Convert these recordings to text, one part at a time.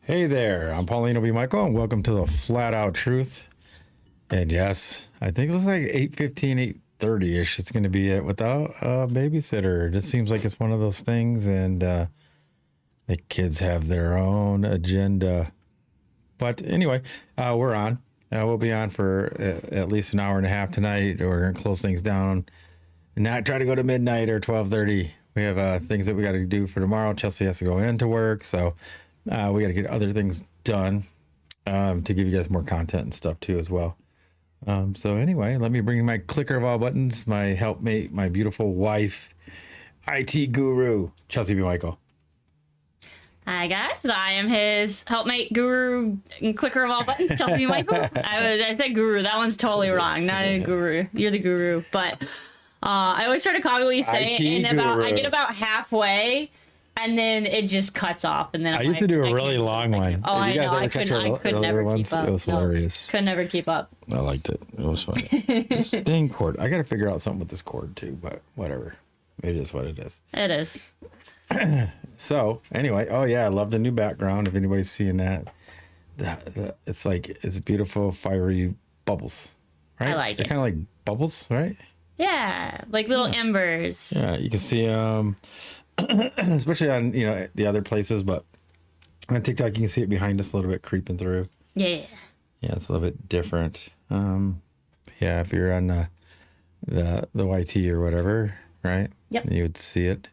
Hey there, I'm Paulino B Michael, and welcome to the Flat Out Truth. And yes, I think it looks like 8:15, 8:30-ish. It's going to be it without a babysitter. It just seems like it's one of those things, and the kids have their own agenda. But anyway, we're on. We'll be on for at least an hour and a half tonight. We're going to close things down and not try to go to midnight or 12:30. We have things that we got to do for tomorrow. Chelsey has to go into work, so we got to get other things done to give you guys more content and stuff too as well. So anyway, let me bring my clicker of all buttons, my helpmate, my beautiful wife, IT guru, Chelsey B Michael. Hi guys, I am his helpmate, guru, and clicker of all buttons, Chelsey B Michael. I said guru. That one's totally wrong. Not a guru. You're the guru. But I always try to copy what you say, and I get about halfway, and then it just cuts off. And then I used to do a really long one. Oh, I know. I could never keep up. It was hilarious. Could never keep up. I liked it. It was funny. This dang cord. I got to figure out something with this cord too, but whatever. It is what it is. It is. So anyway, oh yeah, I love the new background. If anybody's seeing that, it's like it's beautiful, fiery bubbles. Right? I like They're it. kind of like bubbles, right? Yeah, like little embers. Yeah, you can see them, especially on the other places, but on TikTok you can see it behind us a little bit creeping through. Yeah. Yeah, it's a little bit different. Yeah, if you're on the YT or whatever, right? Yep. You would see it.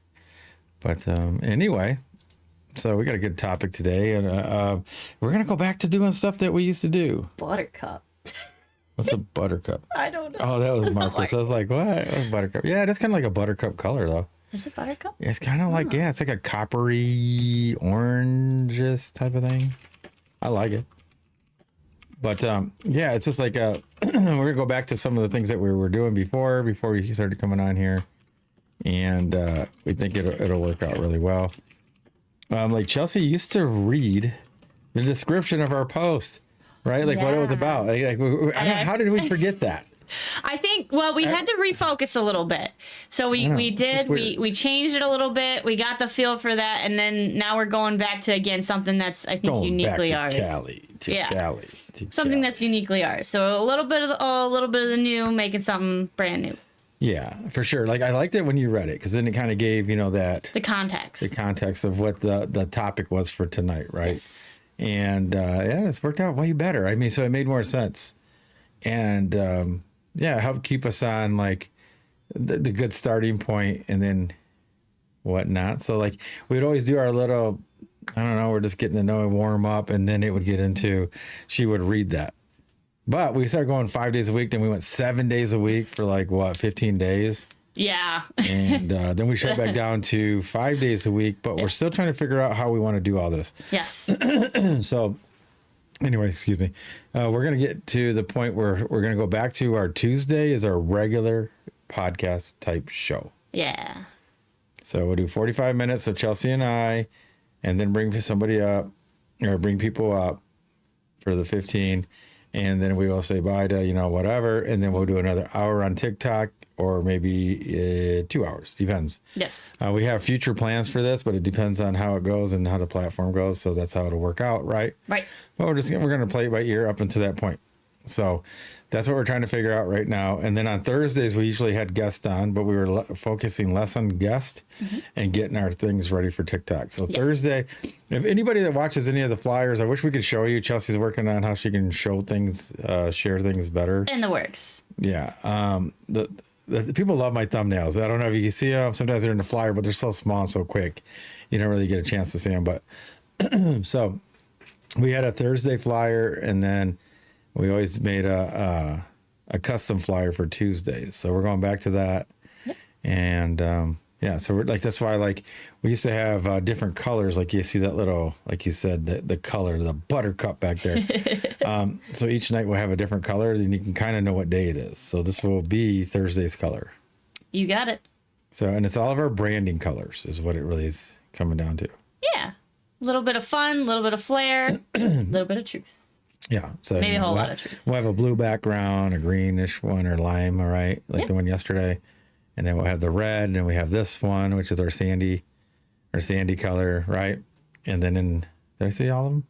But anyway, so we got a good topic today, and we're gonna go back to doing stuff that we used to do. Buttercup. What's a buttercup? I don't know. Oh, that was Marcus. I was like, what? Oh, buttercup. Yeah, it's kind of like a buttercup color, though. Is it buttercup? It's kind of like, it's like a coppery oranges type of thing. I like it. But yeah, it's just like we're gonna go back to some of the things that we were doing before we started coming on here, and we think it'll work out really well. Like Chelsey used to read the description of our post, right? Like what it was about. How did we forget that? I think, well, we had to refocus a little bit. So we changed it a little bit. We got the feel for that. And then now we're going back to, again, something that's, I think, uniquely ours. Cali. Something that's uniquely ours. So a little bit of the old, a little bit of the new, making something brand new. Yeah, for sure. Like I liked it when you read it, because then it kind of gave, the context of what the topic was for tonight, right? Yes. And yeah, it's worked out way better. I mean, so it made more sense. And yeah, help keep us on like the good starting point and then whatnot. So like we'd always do our little, I don't know, we're just getting to know and warm up, and then it would get into, she would read that. But we started going 5 days a week, then we went 7 days a week for like 15 days. Yeah. And then we shut back down to 5 days a week, but we're still trying to figure out how we want to do all this. Yes. So anyway, excuse me. We're going to get to the point where we're going to go back to our Tuesday is our regular podcast type show. Yeah. So we'll do 45 minutes of Chelsey and I, and then bring somebody up or bring people up for the 15. And then we will say bye to, whatever. And then we'll do another hour on TikTok, or maybe 2 hours. Depends. Yes. We have future plans for this, but it depends on how it goes and how the platform goes. So that's how it'll work out, right? Right. But we're going to play it by ear up until that point. So that's what we're trying to figure out right now. And then on Thursdays, we usually had guests on, but we were focusing less on guests and getting our things ready for TikTok. So Thursday, if anybody that watches any of the flyers, I wish we could show you. Chelsea's working on how she can show things, share things better. In the works. Yeah. The people love my thumbnails. I don't know if you can see them. Sometimes they're in the flyer, but they're so small and so quick, you don't really get a chance to see them. But so we had a Thursday flyer, and then we always made a custom flyer for Tuesdays. So we're going back to that. Yep. And yeah, so we're like, that's why like we used to have different colors. Like you see that little, like you said, the color, the buttercup back there. So each night we'll have a different color, and you can kind of know what day it is. So this will be Thursday's color. You got it. So, and it's all of our branding colors is what it really is coming down to. Yeah. A little bit of fun, a little bit of flair, a little bit of truth. Yeah. So maybe a whole lot of truth. We'll have a blue background, a greenish one, or lime, all right? Like the one yesterday. And then we'll have the red, and then we have this one, which is our sandy color, right? And then did I say all of them?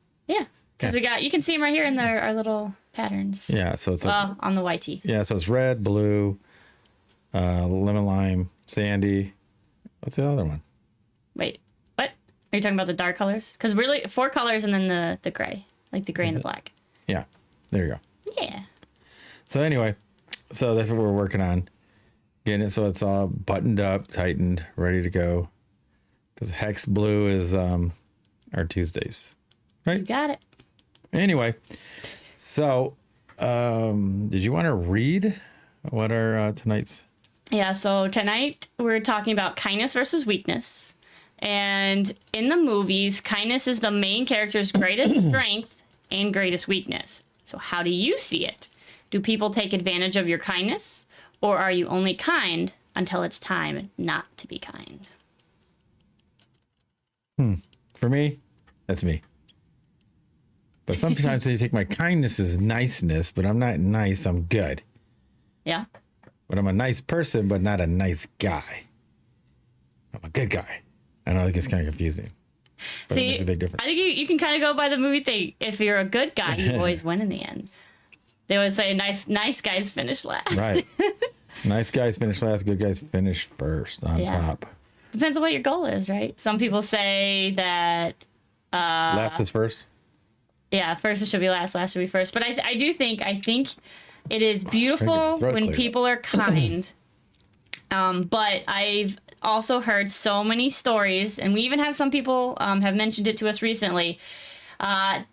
Because you can see them right here in our little patterns. Yeah, so it's on the YT. Yeah, so it's red, blue, lemon lime, sandy. What's the other one? Wait, what? Are you talking about the dark colors? Because really, 4 colors and then the gray, like the gray and the black. Yeah, there you go. Yeah. So anyway, so that's what we're working on. Getting it so it's all buttoned up, tightened, ready to go. Because Hex Blue is our Tuesdays. Right? You got it. Anyway, so did you want to read what are tonight's? Yeah, so tonight we're talking about kindness versus weakness. And in the movies, kindness is the main character's greatest strength and greatest weakness. So how do you see it? Do people take advantage of your kindness? Or are you only kind until it's time not to be kind? For me, that's me. But sometimes they take my kindness as niceness, but I'm not nice, I'm good. Yeah. But I'm a nice person, but not a nice guy. I'm a good guy. I know it gets kind of confusing. But See, it makes a big difference. I think you can kind of go by the movie thing. If you're a good guy, you always win in the end. They always say nice guys finish last. Right. Nice guys finish last, good guys finish first on top. Depends on what your goal is, right? Some people say that last is first. Yeah, first it should be last should be first. But I think it is beautiful when people are kind. But I've also heard so many stories, and we even have some people have mentioned it to us recently.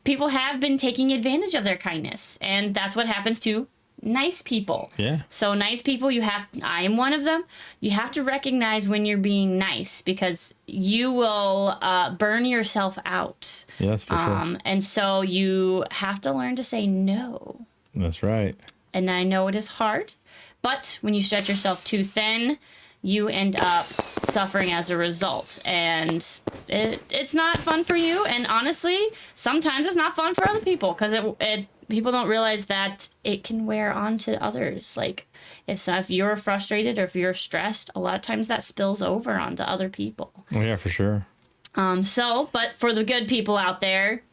People have been taking advantage of their kindness, and that's what happens to nice people. Yeah. So nice people, I am one of them. You have to recognize when you're being nice, because you will burn yourself out. Yes, for sure. And so you have to learn to say no. That's right. And I know it is hard, but when you stretch yourself too thin, you end up suffering as a result. And it's not fun for you. And honestly, sometimes it's not fun for other people, because people don't realize that it can wear on to others. Like if you're frustrated or if you're stressed, a lot of times that spills over onto other people. Oh, yeah, for sure. But for the good people out there,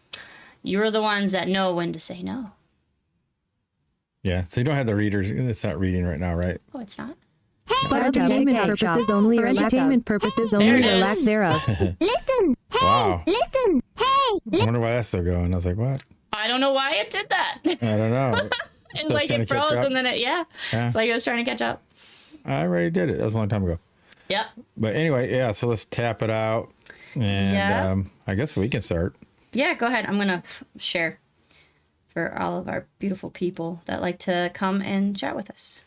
you're the ones that know when to say no. Yeah. So you don't have the readers. It's not reading right now, right? Oh, it's not? For entertainment purposes only, or entertainment purposes only, or lack thereof. Listen, hey, Wow. listen, hey, I wonder why that's still going. I was like, what? I don't know why it did that. I don't know. And like it froze, and then it's like it was trying to catch up. I already did it. That was a long time ago. Yep. But anyway, yeah, so let's tap it out. And I guess we can start. Yeah, go ahead. I'm going to share for all of our beautiful people that like to come and chat with us.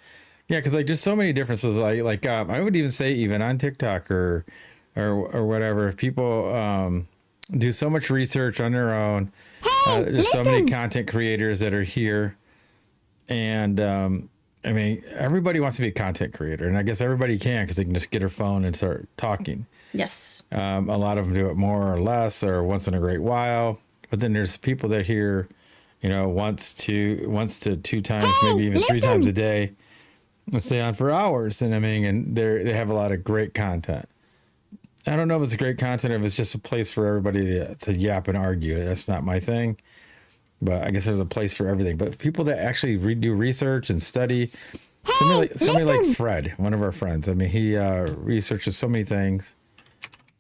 Yeah, because like there's so many differences. I would even say even on TikTok or whatever, if people do so much research on their own. There's so many content creators that are here. And I mean, everybody wants to be a content creator. And I guess everybody can, because they can just get their phone and start talking. Yes. A lot of them do it more or less or once in a great while. But then there's people that hear, once to 2 times, maybe even 3 times a day. And stay on for hours. And I mean, and they have a lot of great content. I don't know if it's great content or if it's just a place for everybody to yap and argue. That's not my thing. But I guess there's a place for everything. But people that actually do research and study, somebody like Fred, one of our friends. I mean, he researches so many things.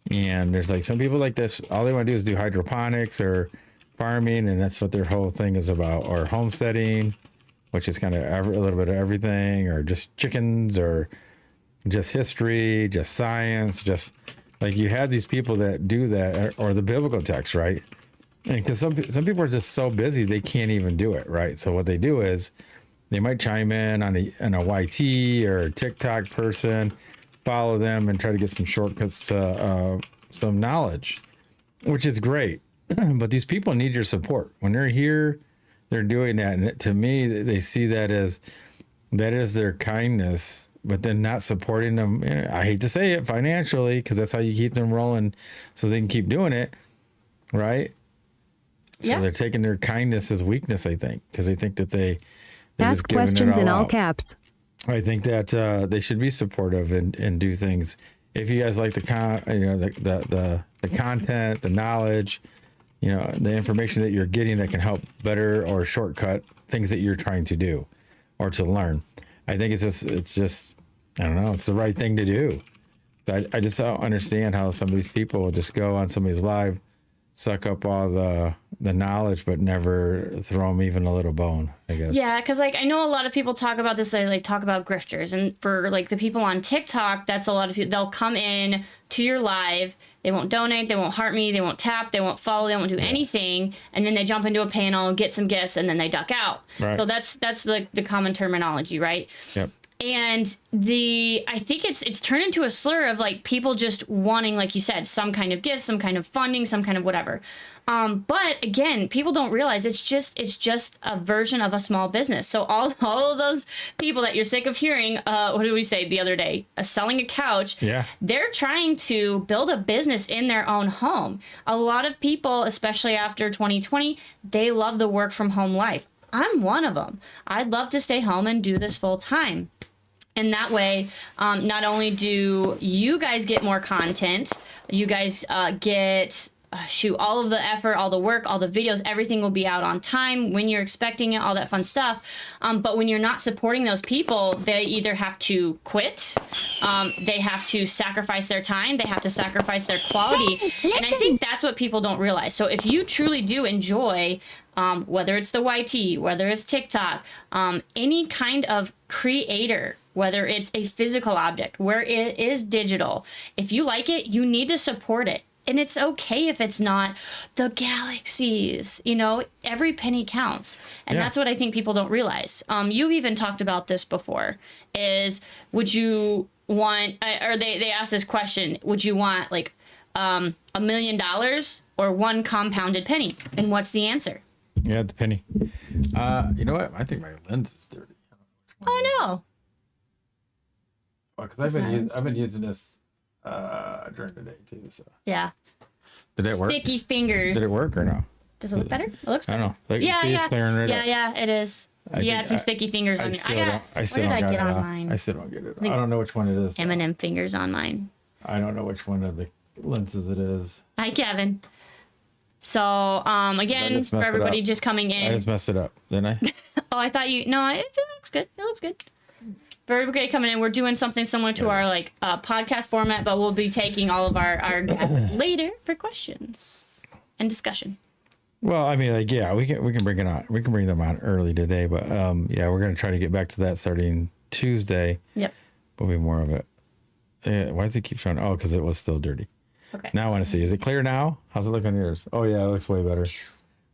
And there's like some people like this, all they want to do is do hydroponics or farming, and that's what their whole thing is about, or homesteading, which is kind of a little bit of everything, or just chickens, or just history, just science, just like you have these people that do that, or the biblical text, right? And because some people are just so busy they can't even do it, right? So what they do is they might chime in on a YT or a TikTok person, follow them, and try to get some shortcuts to some knowledge, which is great. But these people need your support when they're here. They're doing that, and to me, they see that is their kindness. But then not supporting them, I hate to say it, financially, because that's how you keep them rolling, so they can keep doing it, right? So they're taking their kindness as weakness, I think, because they think that they ask questions in all caps. I think that they should be supportive and do things. If you guys like the content, the knowledge, the information that you're getting that can help better or shortcut things that you're trying to do or to learn. I think it's just, I don't know, it's the right thing to do. I just don't understand how some of these people will just go on somebody's live, suck up all the knowledge, but never throw them even a little bone, I guess. Yeah, because like I know a lot of people talk about this. They like talk about grifters, and for like the people on TikTok, that's a lot of people. They'll come in to your live. They won't donate. They won't heart me. They won't tap. They won't follow. They won't do anything. And then they jump into a panel, get some gifts, and then they duck out. Right. So that's the common terminology, right? Yep. And I think it's turned into a slur of like people just wanting, like you said, some kind of gift, some kind of funding, some kind of whatever. But again, people don't realize it's just a version of a small business. So all of those people that you're sick of hearing, what did we say the other day? Selling a couch. Yeah. They're trying to build a business in their own home. A lot of people, especially after 2020, they love the work from home life. I'm one of them. I'd love to stay home and do this full time. And that way, not only do you guys get more content, you guys get, all of the effort, all the work, all the videos, everything will be out on time when you're expecting it, all that fun stuff. But when you're not supporting those people, they either have to quit, they have to sacrifice their time, they have to sacrifice their quality. And I think that's what people don't realize. So if you truly do enjoy whether it's the YT, whether it's TikTok, any kind of creator, whether it's a physical object, where it is digital, if you like it, you need to support it. And it's okay if it's not the galaxies, every penny counts. And that's what I think people don't realize. You've even talked about this before, is would you want, or they asked this question, would you want like $1 million or one compounded penny? And what's the answer? Yeah, the penny. You know what? I think my lens is dirty. Oh no. Well, because I've been using this during the day too. So Yeah. did it work? Sticky fingers. Did it work or no? Does it look better? It looks I better. don't know. Like, Yeah, see, yeah. it's clearing right up. Yeah, it is. It's some sticky fingers on your. I still Where don't did I get get it on off. mine? I still don't get it. I don't know which one it is. M&M fingers on mine. I don't know which one of the lenses it is. Hi, Kevin. So, again, just for messed it everybody up. just coming I in. just messed it up, didn't I? Oh, I thought no, it looks good. It looks good. For everybody coming in, we're doing something similar to our podcast format, but we'll be taking all of our guests later for questions and discussion. Well, I mean, like, yeah, we can bring it on. We can bring them on early today, but yeah, we're gonna try to get back to that starting Tuesday. Yep. There'll be more of it. Why does it keep showing? Oh, because it was still dirty. Okay. Now I want to see. Is it clear now? How's it look on yours? Oh yeah, it looks way better.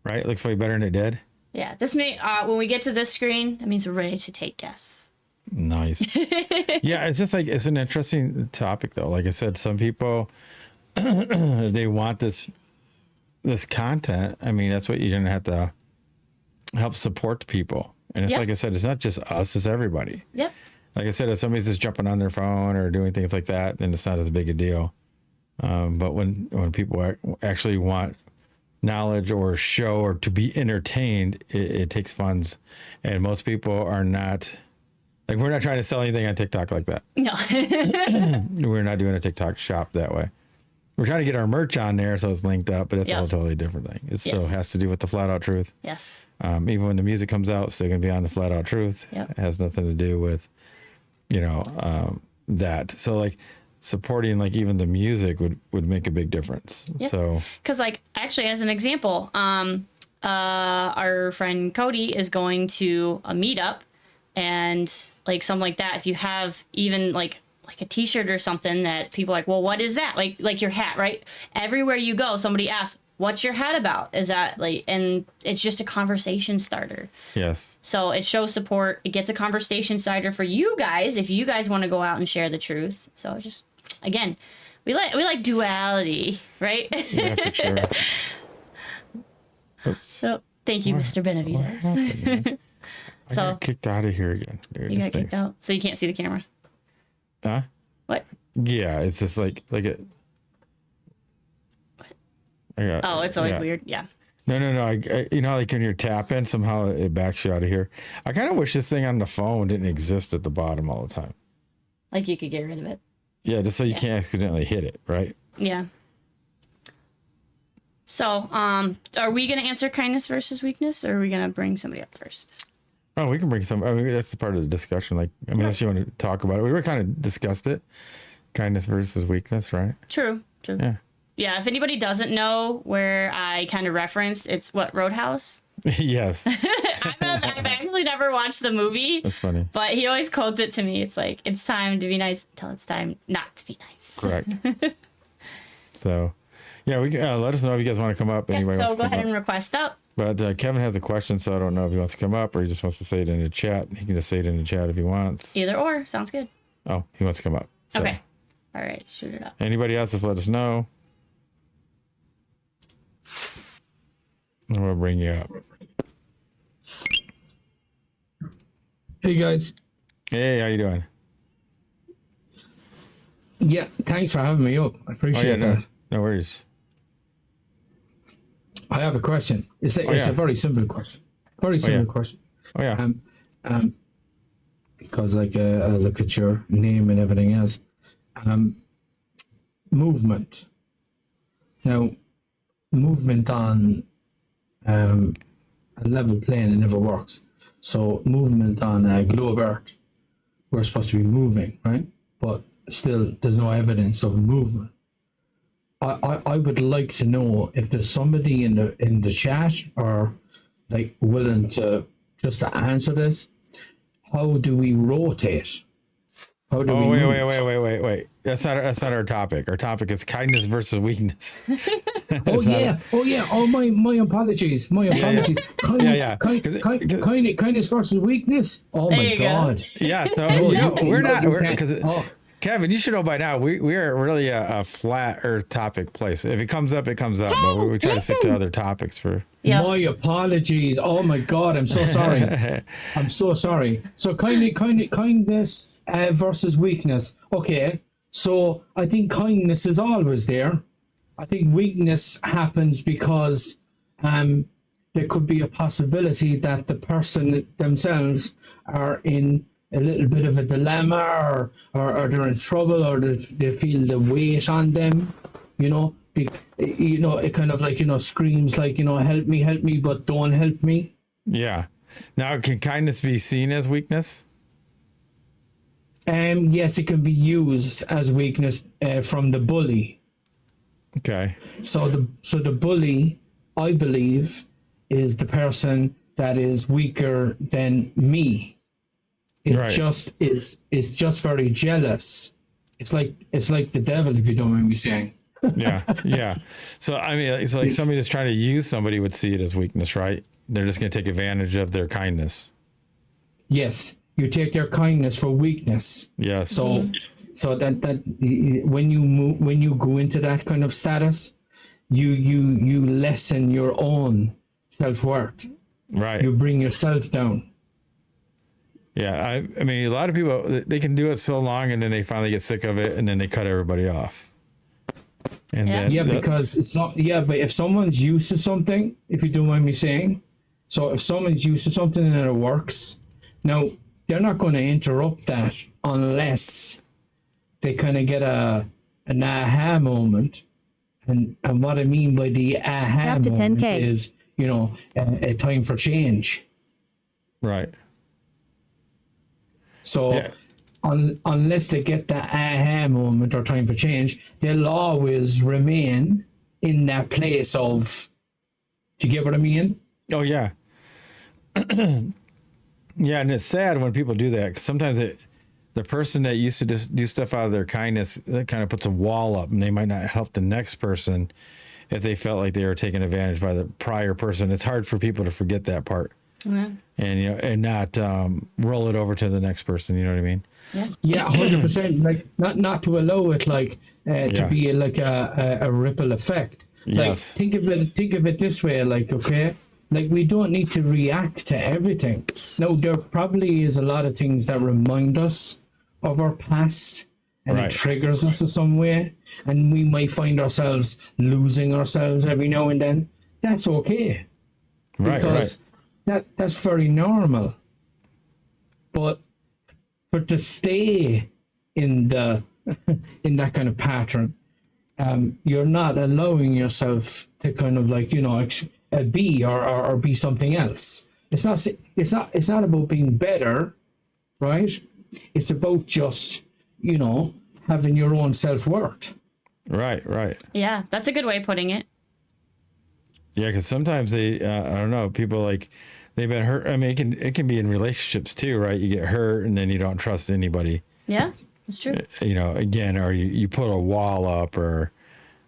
Right? It looks way better than it did. Yeah. This may when we get to this screen, that means we're ready to take guests. Nice. Yeah, it's just like it's an interesting topic though. Like I said, some people if they want this content, I mean, that's what you're gonna have to help support people. And it's like I said, it's not just us, it's everybody. Yep. Like I said, if somebody's just jumping on their phone or doing things like that, then it's not as big a deal. But when people actually want knowledge or show or to be entertained, it takes funds. And most people are not, like, we're not trying to sell anything on TikTok like that. No. We're not doing a TikTok shop that way. We're trying to get our merch on there so it's linked up, but it's a whole totally different thing. It still has to do with the Flat Out Truth. Yes. Even when the music comes out, it's still going to be on the Flat Out Truth. Yep. It has nothing to do with, that. So, like, supporting, like, even the music would make a big difference. Yep. So, Because, like, actually, as an example, our friend Cody is going to a meetup and, like, something like that. If you have even, like a t-shirt or something that people are like, well, what is that? Like your hat, right? Everywhere you go, somebody asks, what's your hat about? Is that like, and it's just a conversation starter. yes. So it shows support. It gets a conversation starter for you guys if you guys want to go out and share the truth. So just, again, we like duality, right? Yeah, for sure. Oops. So thank you, Mr. Benavides. I got kicked out of here again. Dude, You got kicked out, so you can't see the camera. Huh? What? Yeah, it's just like it. Oh, it's always weird. Yeah. No. I like when you're tapping, somehow it backs you out of here. I kind of wish this thing on the phone didn't exist at the bottom all the time. Like you could get rid of it. Yeah, just so you can't accidentally hit it, right? Yeah. So, are we gonna answer kindness versus weakness, or are we gonna bring somebody up first? Oh, we can bring some. I mean, that's the part of the discussion. Like, I mean, unless you want to talk about it, we were kind of discussed it. Kindness versus weakness, right? True. Yeah. Yeah. If anybody doesn't know where I kind of referenced, it's what, Roadhouse. Yes. I've actually never watched the movie. That's funny. But he always quotes it to me. It's like, it's time to be nice until it's time not to be nice. Correct. So, yeah, we let us know if you guys want to come up. Yeah, Anybody so wants to go come ahead up. and request up. But Kevin has a question, so I don't know if he wants to come up or he just wants to say it in the chat. He can just say it in the chat if he wants. Either or. Sounds good. Oh, he wants to come up. So. Okay. All right. Shoot it up. Anybody else, just let us know. And we'll bring you up. Hey guys. Hey, how you doing? Yeah, thanks for having me up. I appreciate that. No worries. I have a question. It's a yeah. very simple question. Very simple question. Oh yeah. Because like I look at your name and everything else. Movement. Now, movement on a level plane, it never works. So movement on a globe Earth, we're supposed to be moving, right? But still, there's no evidence of movement. I would like to know if there's somebody in the chat or like willing to just to answer this. How do we rotate? How do we move? Wait. That's not our topic. Our topic is kindness versus weakness. Oh yeah. Oh my apologies. Kindness versus weakness. Oh There my you go. God. Yeah, so No, because Kevin, you should know by now we are really a flat Earth topic place. If it comes up, it comes up. But we try to stick to other topics for. Yeah. My apologies. Oh my God, I'm so sorry. I'm so sorry. So kindness versus weakness. Okay. So I think kindness is always there. I think weakness happens because there could be a possibility that the person themselves are in a little bit of a dilemma or they're in trouble or they feel the weight on them, it kind of like, screams like, help me, but don't help me. Yeah. Now, can kindness be seen as weakness? Yes, it can be used as weakness from the bully. Okay. So the bully, I believe, is the person that is weaker than me. It Right. just is just very jealous. It's like the devil, if you don't mind me saying. Yeah. So I mean, it's like somebody that's trying to use somebody would see it as weakness, right? They're just going to take advantage of their kindness. Yes, you take their kindness for weakness. Yes. So that when you go into that kind of status, you lessen your own self-worth. Right. You bring yourself down. Yeah. I mean, a lot of people, they can do it so long and then they finally get sick of it and then they cut everybody off. And Yeah. then Yeah, because it's not. Yeah, but if someone's used to something, if you don't mind me saying, so if someone's used to something and it works, now they're not going to interrupt that unless they kind of get an aha moment. And what I mean by the aha Up to moment 10K. is, a time for change. Right. So Yeah. unless they get that aha moment or time for change, they'll always remain in that place of, do you get what I mean? Oh yeah. Yeah. And it's sad when people do that. 'Cause sometimes the person that used to just do stuff out of their kindness, that kind of puts a wall up and they might not help the next person if they felt like they were taken advantage by the prior person. It's hard for people to forget that part. Yeah. And and not roll it over to the next person. You know what I mean? Yeah, 100%. Like not to allow it like to Yeah. be like a ripple effect. Like Yes. think of it this way. Like like we don't need to react to everything. No, there probably is a lot of things that remind us of our past, and Right. it triggers us in some way, and we might find ourselves losing ourselves every now and then. That's okay. Right. Because that's very normal. But to stay in the in that kind of pattern, you're not allowing yourself to kind of like, be or be something else. It's not about being better, right? It's about just, having your own self-worth. Right. Yeah, that's a good way of putting it. Yeah, because sometimes they, I don't know, people like they've been hurt. I mean, it can be in relationships too, right? You get hurt and then you don't trust anybody. Yeah, that's true. Again, or you put a wall up, or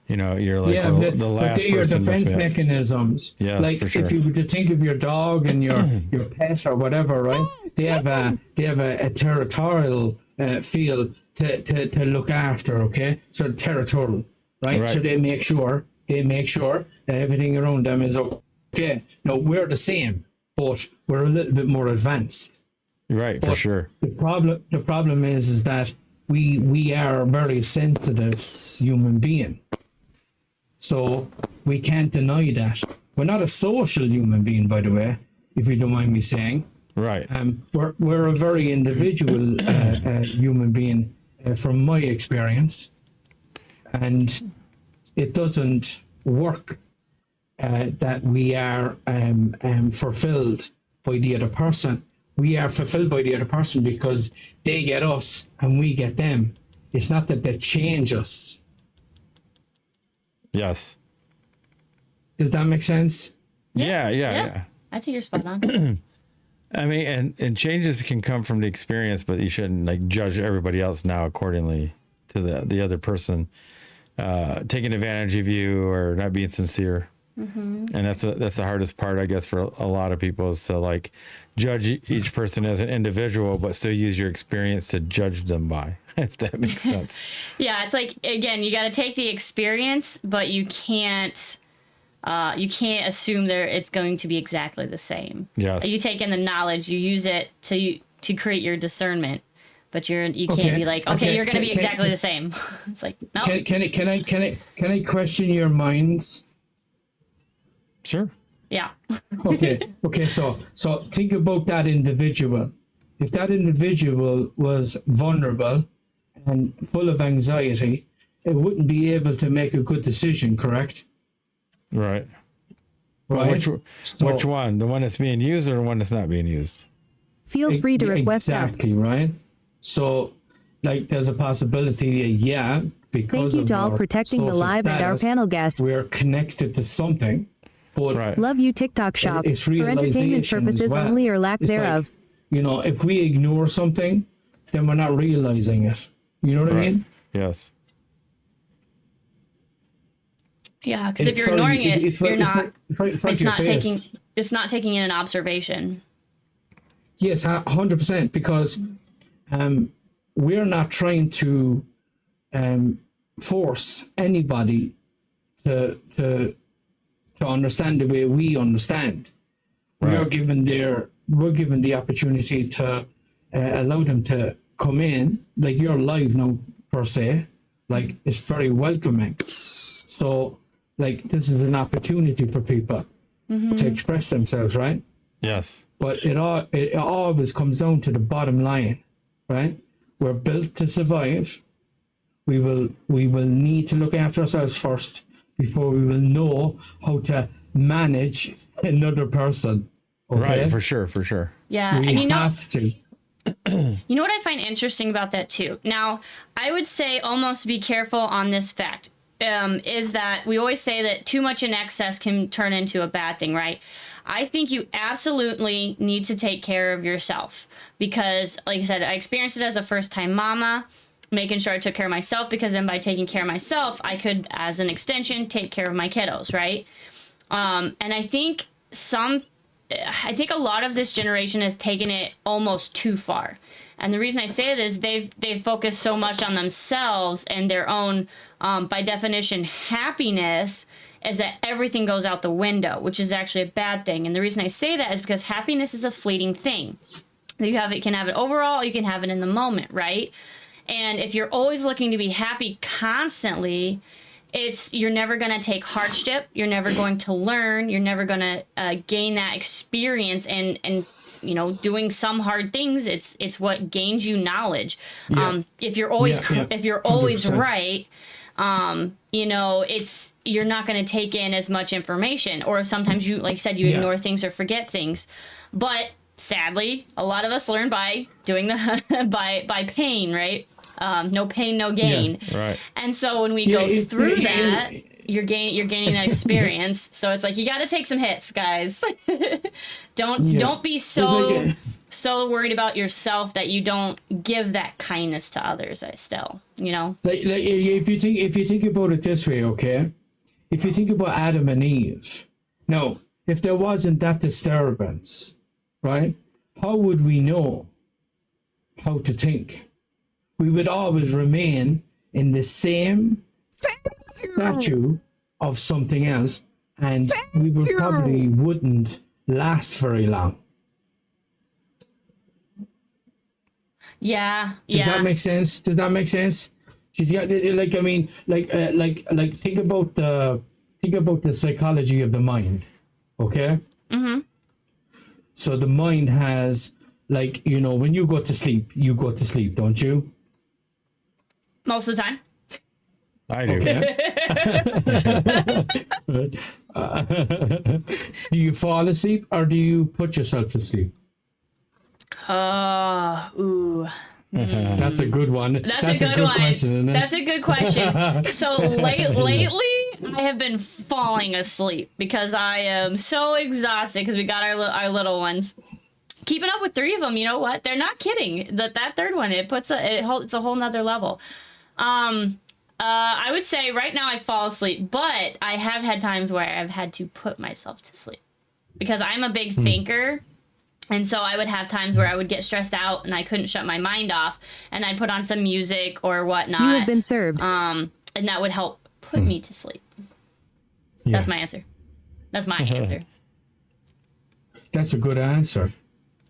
you're like, Yeah, the last but your person. defense mechanisms. Yes, like for sure. if you were to think of your dog and your pet or whatever, right? They have a territorial feel to look after. Okay, so territorial, right? So they make sure that everything around them is okay. No, we're the same, but we're a little bit more advanced. Right, for sure. The problem is that we are a very sensitive human being. So we can't deny that. We're not a social human being, by the way, if you don't mind me saying. Right. We're a very individual human being from my experience. And it doesn't work that we are fulfilled by the other person. We are fulfilled by the other person because they get us and we get them. It's not that they change us. Yes. Does that make sense? Yeah. I think you're spot on. I mean, and changes can come from the experience, but you shouldn't like judge everybody else now accordingly to the other person taking advantage of you or not being sincere. Mm-hmm. And that's the hardest part, I guess, for a lot of people, is to like judge each person as an individual, but still use your experience to judge them by, if that makes sense. Yeah, it's like, again, you got to take the experience, but you can't assume it's going to be exactly the same. Yes. You take in the knowledge, you use it to create your discernment, but you can't be like, okay, you're going to be exactly the same. It's like, no. Can I question your minds? Sure. Yeah. Okay. So think about that individual. If that individual was vulnerable and full of anxiety, it wouldn't be able to make a good decision, correct? Right. Right. Which one? The one that's being used or the one that's not being used? Feel free to request that. Exactly, right? So, like, there's a possibility, because Thank you of to all our protecting the social live and our status, panel guest. we're connected to something. But Right. Love you, TikTok shop. it's For entertainment realization as purposes well. only or lack It's thereof. like, if we ignore something, then we're not realizing it. You know what I mean? Yes. Yeah, because if you're ignoring it, you're not. It's not taking in an observation. Yes, 100%. Because we're not trying to force anybody to understand the way we understand. Right. We're given the opportunity to allow them to come in. Like, you're live now, per se. Like, it's very welcoming. So, like, this is an opportunity for people to express themselves, right? Yes. But it always comes down to the bottom line, right? We're built to survive. We will need to look after ourselves first before we will know how to manage another person. Okay? Right. For sure. Yeah, We and have to. You know what I find interesting about that too? Now, I would say almost be careful on this fact, is that we always say that too much in excess can turn into a bad thing, right? I think you absolutely need to take care of yourself because, like I said, I experienced it as a first-time mama, making sure I took care of myself, because then by taking care of myself, I could, as an extension, take care of my kiddos, right? And I think a lot of this generation has taken it almost too far. And the reason I say it is they've focused so much on themselves and their own, by definition, happiness, is that everything goes out the window, which is actually a bad thing. And the reason I say that is because happiness is a fleeting thing. You can have it overall, you can have it in the moment, right? And if you're always looking to be happy constantly, you're never going to take hardship, you're never going to learn, you're never going to gain that experience, and doing some hard things, it's what gains you knowledge. If you're always 100%. right, You know, you're not going to take in as much information, or sometimes you, like you said, you ignore things or forget things. But sadly, a lot of us learn by doing by pain, right? No pain, no gain. Yeah, right. And so when we go through that, you're gaining that experience. So it's like, you got to take some hits, guys. Don't be so worried about yourself that you don't give that kindness to others. Still, you know. Like if you think about it this way, okay? If you think about Adam and Eve, no, if there wasn't that disturbance, right? How would we know how to think? We would always remain in the same statue of something else, and we would probably wouldn't last very long. Yeah. Does that make sense? Does that make sense? She's got, like, I mean, like think about the psychology of the mind, okay? Mm-hmm. So the mind has, like, you know, when you go to sleep, don't you? Most of the time. I do. Okay. Do you fall asleep or do you put yourself to sleep? Ooh. That's a good one. That's a good one. Question, isn't it? That's a good question. So lately, I have been falling asleep because I am so exhausted because we got our little ones. Keeping up with 3 of them, you know what? They're not kidding. That third one, it's a whole nother level. I would say right now I fall asleep, but I have had times where I've had to put myself to sleep because I'm a big thinker. And so I would have times where I would get stressed out and I couldn't shut my mind off, and I'd put on some music or whatnot. You have been served. And that would help put me to sleep. Yeah. That's my answer. That's my answer. That's a good answer.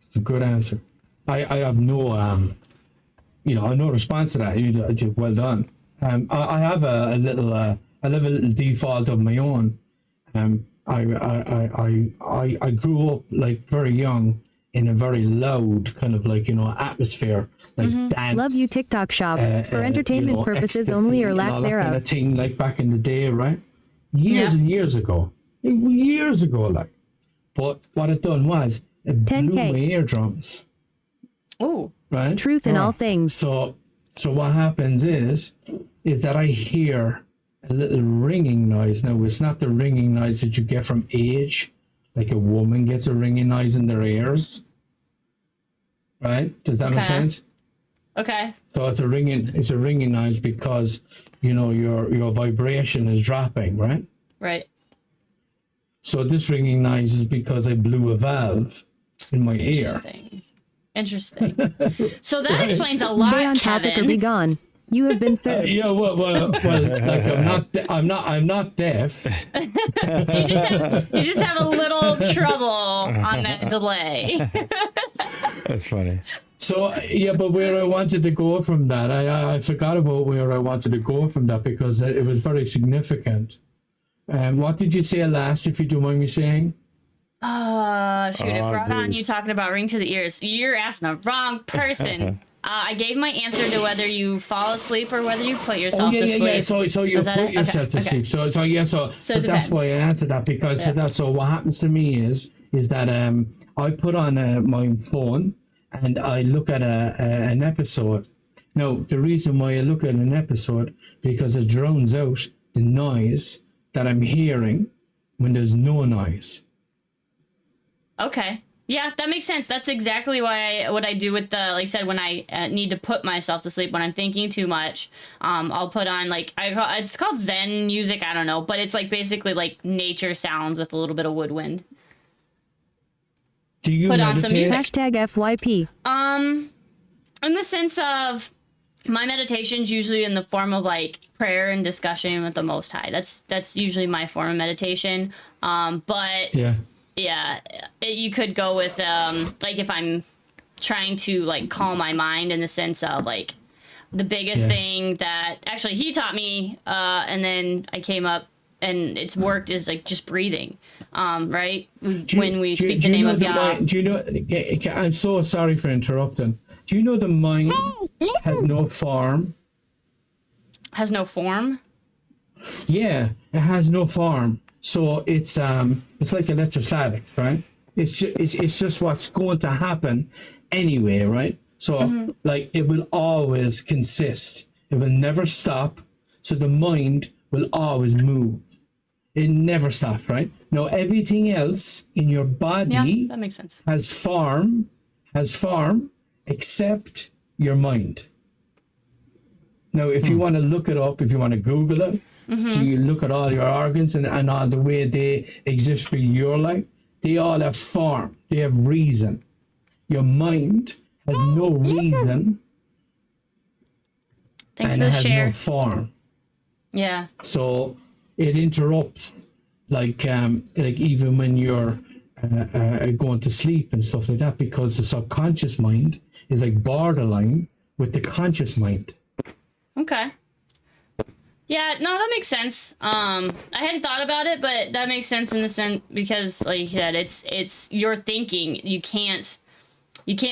It's a good answer. I have no no response to that. You well done. I have a little default of my own. I grew up like very young in a very loud kind of like, you know, atmosphere, like dance. Love you TikTok shop for entertainment purposes only or lack thereof. Kind of thing, like back in the day, right? Years and years ago, like. But what it done was it 10K. blew my eardrums. Oh, Right. Truth in all things. So what happens is that I hear a little ringing noise. Now, it's not the ringing noise that you get from age, like a woman gets a ringing noise in their ears. Right? Does that make sense? Okay. So it's a ringing noise because, you know, your vibration is dropping, right? Right. So this ringing noise is because I blew a valve in my ear. Interesting. So that explains a lot, Stay on topic or be gone. You have been served. Yeah, well, like I'm not deaf. You just have a little trouble on that delay. That's funny. So yeah, but where I wanted to go from that, I forgot about where I wanted to go from that because it was very significant. What did you say last, if you don't mind me saying? Shoot, it brought on you talking about ring to the ears. You're asking the wrong person. I gave my answer to whether you fall asleep or whether you put yourself to sleep. Yeah. So you put yourself to sleep. So that's why I answered that because so what happens to me is that I put on my phone and I look at an episode. Now the reason why I look at an episode because it drowns out the noise that I'm hearing when there's no noise. Okay. Yeah, that makes sense. That's exactly what I do with the, like I said, when I need to put myself to sleep, when I'm thinking too much, I'll put on it's called Zen music. I don't know, but it's like basically like nature sounds with a little bit of woodwind. Do you put on some music? #FYP. In the sense of my meditation's usually in the form of like prayer and discussion with the Most High. That's usually my form of meditation. But yeah, you could go with like if I'm trying to like calm my mind in the sense of like the biggest thing that actually he taught me and then I came up and it's worked is like just breathing, right? When we speak the name of Yah. Do you know? I'm so sorry for interrupting. Do you know the mind has no form? Has no form? Yeah, it has no form. So it's like electrostatics, right? It's just what's going to happen anyway, right? So like it will always consist. It will never stop. So the mind will always move. It never stops, right? Now everything else in your Yeah, body that makes sense. has form, except your mind. Now, if you want to look it up, if you want to Google it, so you look at all your organs and all the way they exist for your life, they all have form. They have reason. Your mind has no reason Thanks and for it the has share. no form. Yeah. So it interrupts, like even when you're going to sleep and stuff like that, because the subconscious mind is like borderline with the conscious mind. Okay. Yeah, no, that makes sense. I hadn't thought about it, but that makes sense in the sense because, like you said, it's your thinking. You can't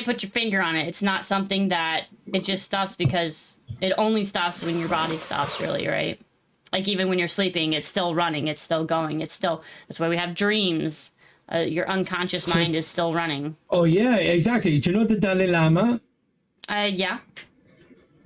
put your finger on it. It's not something that it just stops because it only stops when your body stops, really, right? Like even when you're sleeping, it's still running, it's still going, it's still. That's why we have dreams. Your unconscious mind is still running. Oh yeah, exactly. Do you know the Dalai Lama? Yeah.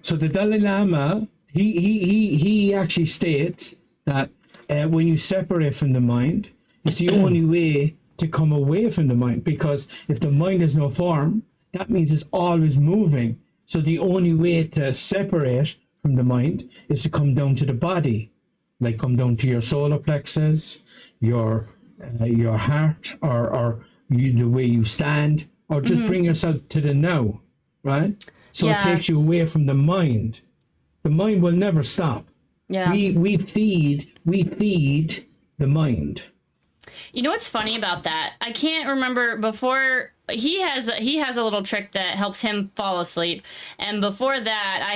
So the Dalai Lama, he actually states that when you separate from the mind, it's the only way to come away from the mind, because if the mind has no form, that means it's always moving. So the only way to separate from the mind is to come down to the body, like come down to your solar plexus, your heart, or the way you stand, or just bring yourself to the now, right? So Yeah. it takes you away from the mind. The mind will never stop. Yeah. We feed the mind. You know what's funny about that? I can't remember before. He has a little trick that helps him fall asleep, and before that,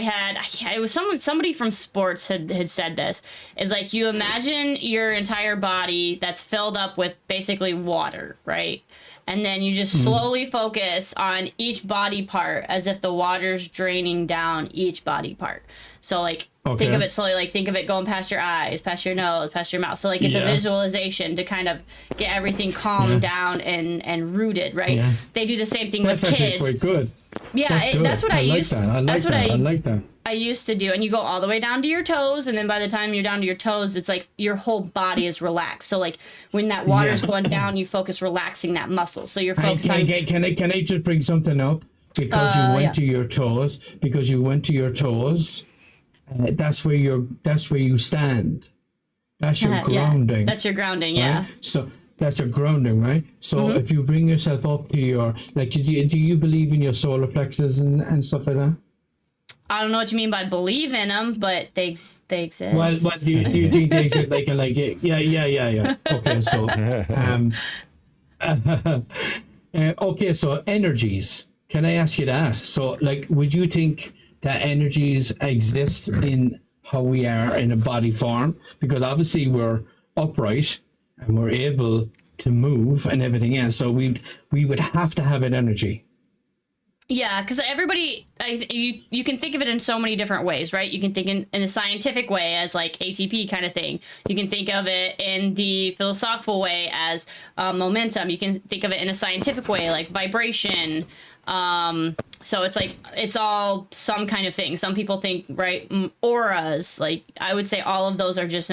it was somebody from sports had said this. Is like you imagine your entire body that's filled up with basically water, right? And then you just slowly focus on each body part as if the water's draining down each body part. So like think of it slowly, like think of it going past your eyes, past your nose, past your mouth. So like it's a visualization to kind of get everything calmed down and rooted, right? Yeah. They do the same thing That's with actually kids. quite good. Yeah, Good. that's what I like used. that. I like That's that. what I like that. I used to do. And you go all the way down to your toes, and then by the time you're down to your toes, it's like your whole body is relaxed. So like when that water's going down, you focus relaxing that muscle. So you're focused on. Can I just bring something up? Because you went to your toes. Because you went to your toes. That's where you stand. That's your grounding. Yeah, that's your grounding. Yeah. Right? So that's your grounding, right? So if you bring yourself up to your, like, do you believe in your solar plexus and stuff like that? I don't know what you mean by believe in them, but they exist. Well, do you think they exist? Like it? Yeah. Okay, so okay, so energies. Can I ask you that? So, like, would you think that energies exist in how we are in a body form? Because obviously we're upright and we're able to move and everything else. So we would have to have an energy. Yeah, because everybody, you can think of it in so many different ways, right? You can think in a scientific way as like ATP kind of thing. You can think of it in the philosophical way as momentum. You can think of it in a scientific way like vibration. So it's like, it's all some kind of thing. Some people think, right, auras. Like I would say all of those are just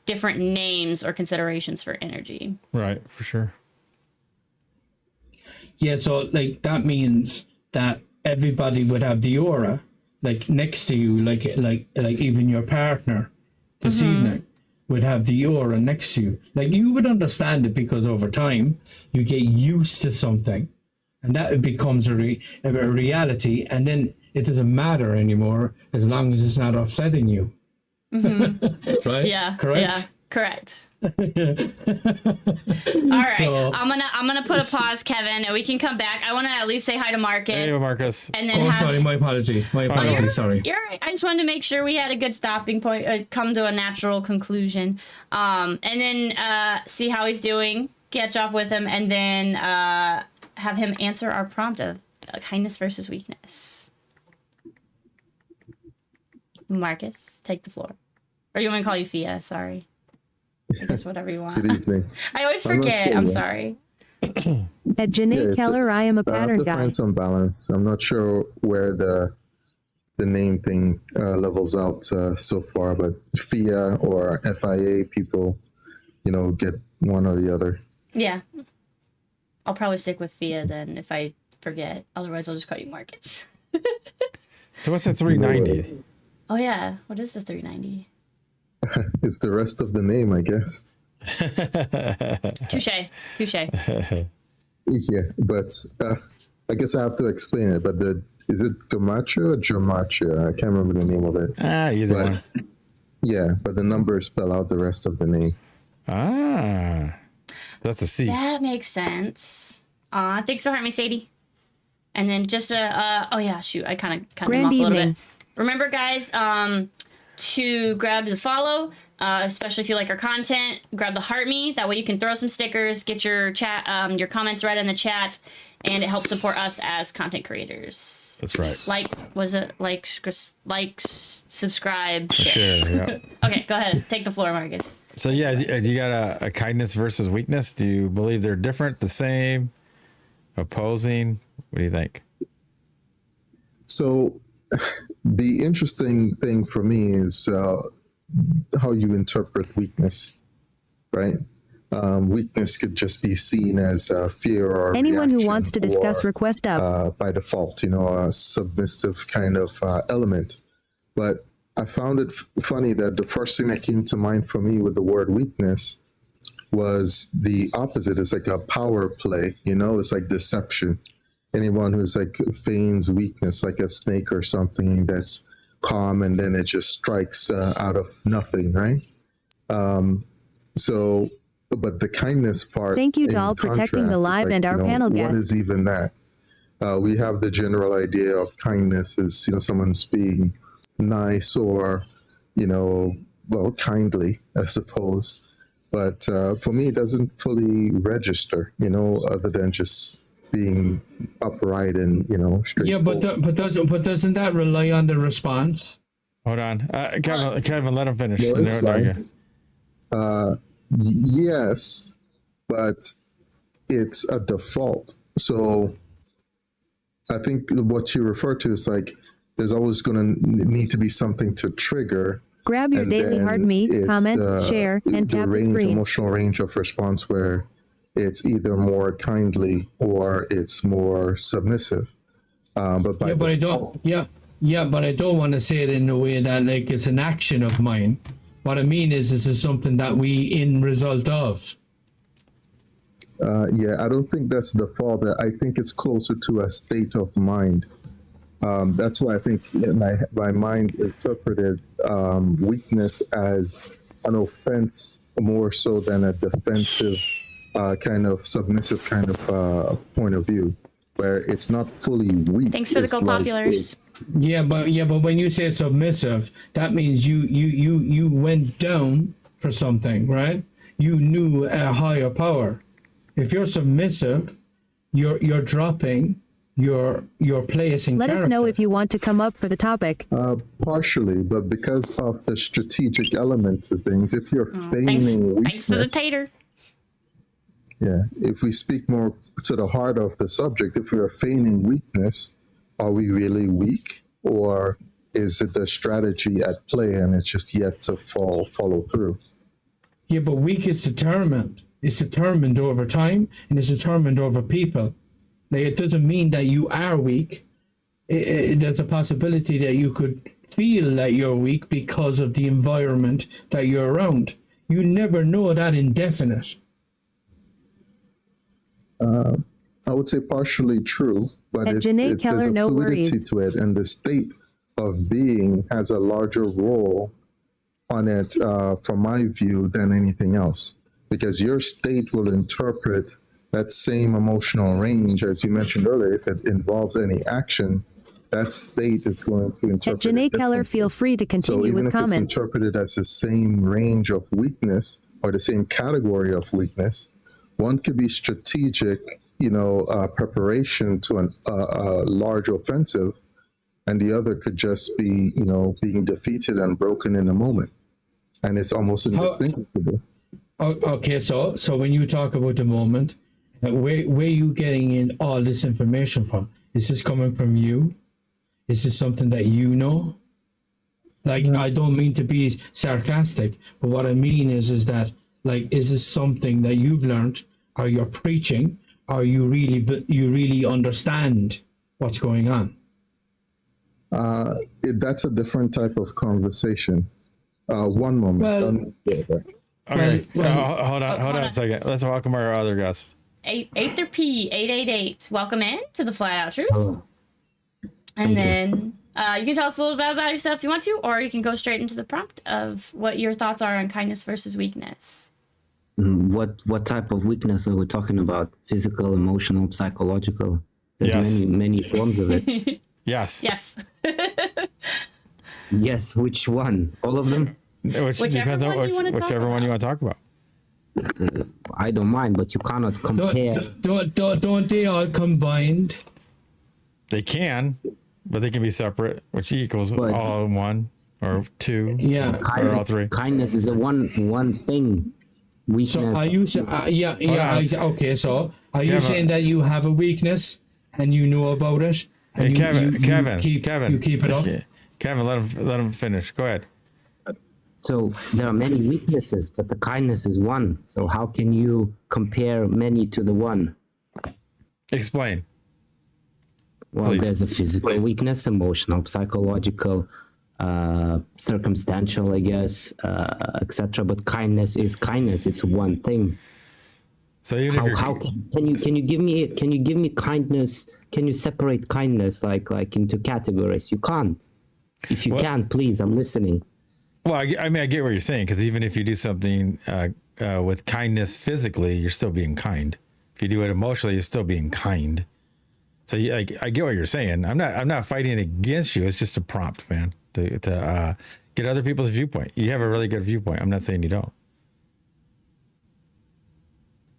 different names or considerations for energy. Right, for sure. Yeah, so like that means that everybody would have the aura like next to you, like even your partner this evening would have the aura next to you. Like you would understand it because over time you get used to something, and that becomes a reality, and then it doesn't matter anymore as long as it's not upsetting you. Right? Yeah. Correct? Yeah. Correct. All right. So- I'm gonna put a pause, Kevin, and we can come back. I want to at least say hi to Marcus. Hey, Marcus. And then Oh, have, sorry, my apologies. Sorry. You're right. I just wanted to make sure we had a good stopping point, come to a natural conclusion, and then see how he's doing, catch up with him, and then have him answer our prompt of kindness versus weakness. Marcus, take the floor. Or you want me to call you Fia? Sorry. Just whatever you want. Good evening. I always I'm not forget. sure I'm yet. sorry. At Janae Keller, I am a I have pattern to guy. find some balance. I'm not sure where the name thing levels out so far, but FIA or FIA people, get one or the other. Yeah. I'll probably stick with Fia then if I forget. Otherwise, I'll just call you Marcus. So what's a 390? Oh, yeah. What is the 390? It's the rest of the name, I guess. Touche. Yeah, but I guess I have to explain it. But is it Gamacha or Jamacha? I can't remember the name of it. Either But one. yeah, but the numbers spell out the rest of the name. That's a C. That makes sense. Thanks for having me, Sadie. And then just oh yeah, shoot, I kind of cut him Grand off a little evening. bit. Remember, guys, to grab the follow, especially if you like our content. Grab the heart me. That way you can throw some stickers, get your chat, your comments read in the chat, and it helps support us as content creators. That's right. Subscribe, share. Sure. Yeah. Okay, go ahead, take the floor, Marcus. So yeah, do you got a kindness versus weakness? Do you believe they're different, the same, opposing? What do you think? So the interesting thing for me is how you interpret weakness, right? Weakness could just be seen as fear or Anyone who reaction, wants to discuss, or, request up. by default, a submissive kind of element. But I found it funny that the first thing that came to mind for me with the word weakness was the opposite. It's like a power play, it's like deception. Anyone who's like feigns weakness, like a snake or something that's calm and then it just strikes out of nothing, right? But the kindness part. Thank you, in Doll, protecting the contrast, is live like, and our panel What guests. is even that? We have the general idea of kindness as someone's being nice or kindly, I suppose. But for me, it doesn't fully register, other than just being upright and straightforward. Yeah, but doesn't that rely on the response? Hold on, Kevin, let him finish. No, it's No, fine. Yes, but it's a default. So I think what you refer to is like there's always going to need to be something to trigger. Grab your and daily then heart me, it's, comment, share, and tap the screen. Emotional range of response where it's either more kindly or it's more submissive. But by But I don't. But I don't want to say it in a way that like it's an action of mine. What I mean is, this is something that we in result of. I don't think that's the fault. I think it's closer to a state of mind. That's why I think my mind interpreted weakness as an offense more so than a defensive kind of submissive kind of point of view, where it's not fully weak. Thanks for the It's gold like populars. But when you say submissive, that means you went down for something, right? You knew a higher power. If you're submissive, you're dropping your place in Let character. us know if you want to come up for the topic. Partially, but because of the strategic elements of things, if you're feigning weakness, Thanks for the tater. yeah, if we speak more to the heart of the subject, if we are feigning weakness, are we really weak, or is it the strategy at play and it's just yet to follow through? Yeah, but weak is determined. It's determined over time, and it's determined over people. Like, it doesn't mean that you are weak. There's a possibility that you could feel that you're weak because of the environment that you're around. You never know that indefinite. I would say partially true, but At it's, Janae it, Keller, there's a no fluidity worries. to it, and the state of being has a larger role on it, from my view, than anything else. Because your state will interpret that same emotional range, as you mentioned earlier. If it involves any action, that state is going to At interpret it Janae Keller, differently. feel free to So continue even with if comments. it's interpreted as the same range of weakness or the same category of weakness, one could be strategic, preparation to a large offensive, and the other could just be, being defeated and broken in a moment. and it's almost indistinguishable. Okay, so when you talk about the moment, where you getting in all this information from? Is this coming from you? Is this something that you know? Like, I don't mean to be sarcastic, but what I mean is that, like, is this something that you've learned, or you're preaching, or you really understand what's going on? That's a different type of conversation. One moment. Okay, hold on a second. Let's welcome our other guest. Aether P 888. Welcome in to the Flat Out Truth. And then you can tell us a little bit about yourself if you want to, or you can go straight into the prompt of what your thoughts are on kindness versus weakness. What type of weakness are we talking about? Physical, emotional, psychological? There's many forms of it. Yes. Yes. Yes, which one? All of them? Whichever one you want to talk about. I don't mind, but you cannot compare. Don't they all combined? They can, but they can be separate, which equals all in one or two. Yeah. Or all three. Kindness is a one thing. Weakness. So are you okay, so are you saying that you have a weakness and you know about it? And Hey, Kevin, you keep it up? Kevin, let him finish. Go ahead. So there are many weaknesses, but the kindness is one. So how can you compare many to the one? Explain. Well, Please. There's a physical weakness, emotional, psychological, circumstantial, I guess, etc. But kindness is kindness. It's one thing. So even if How can you give me kindness? Can you separate kindness like into categories? You can't. If you can, please, I'm listening. Well, I mean, I get what you're saying, because even if you do something with kindness physically, you're still being kind. If you do it emotionally, you're still being kind. So I get what you're saying. I'm not fighting against you. It's just a prompt, man, to get other people's viewpoint. You have a really good viewpoint. I'm not saying you don't.